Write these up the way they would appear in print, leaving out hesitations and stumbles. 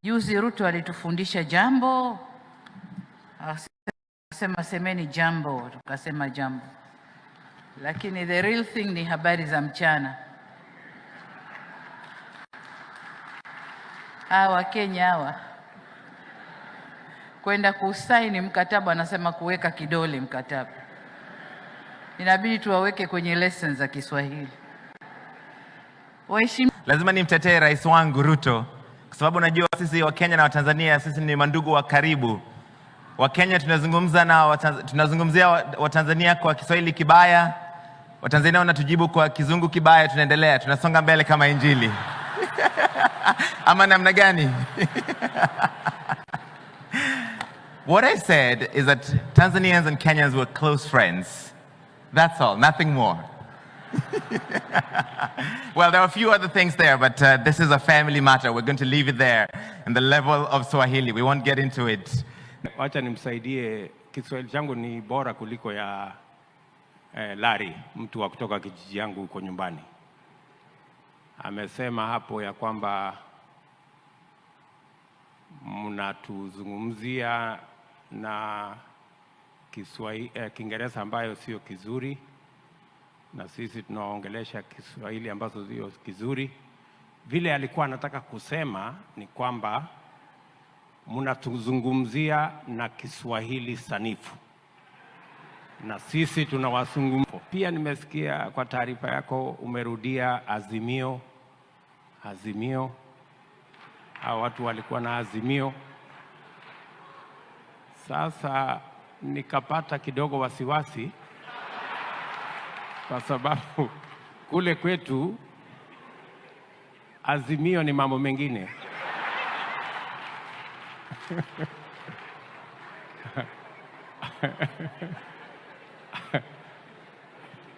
Juzi Ruto alitufundisha jambo, akasema semeni jambo, tukasema jambo, lakini the real thing ni habari za mchana. Hawa Kenya hawa kwenda kusaini mkataba, anasema kuweka kidole mkataba. Inabidi tuwaweke kwenye lessons za Kiswahili. Lazima nimtetee rais wangu Ruto, kwa sababu najua sisi wa Kenya na Watanzania sisi ni mandugu wa karibu. Wa Kenya tunazungumzia Watanzania kwa Kiswahili kibaya, Watanzania wanatujibu kwa Kizungu kibaya, tunaendelea, tunasonga mbele kama Injili. Ama namna gani? What I said is that Tanzanians and Kenyans were close friends. That's all, nothing more. Well, there are a few other things there, but this is a family matter. We're going to leave it there in the level of Swahili. We won't get into it. Wacha nimsaidie, Kiswahili changu ni bora kuliko ya Larry, mtu wa kutoka kijiji yangu huko nyumbani. Amesema hapo ya kwamba mnatuzungumzia na Kiingereza ambayo sio kizuri, na sisi tunaongelesha Kiswahili ambazo sio kizuri. Vile alikuwa anataka kusema ni kwamba mnatuzungumzia na Kiswahili sanifu, na sisi tunawazungumza. Pia nimesikia kwa taarifa yako umerudia Azimio. Azimio, hao watu walikuwa na Azimio. Sasa nikapata kidogo wasiwasi, kwa sababu kule kwetu Azimio ni mambo mengine.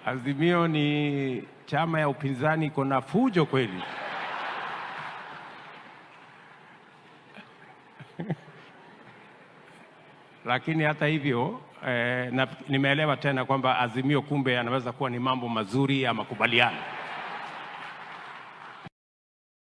Azimio ni chama ya upinzani, kuna fujo kweli. Lakini hata hivyo nimeelewa tena kwamba Azimio kumbe anaweza kuwa ni mambo mazuri ya makubaliano.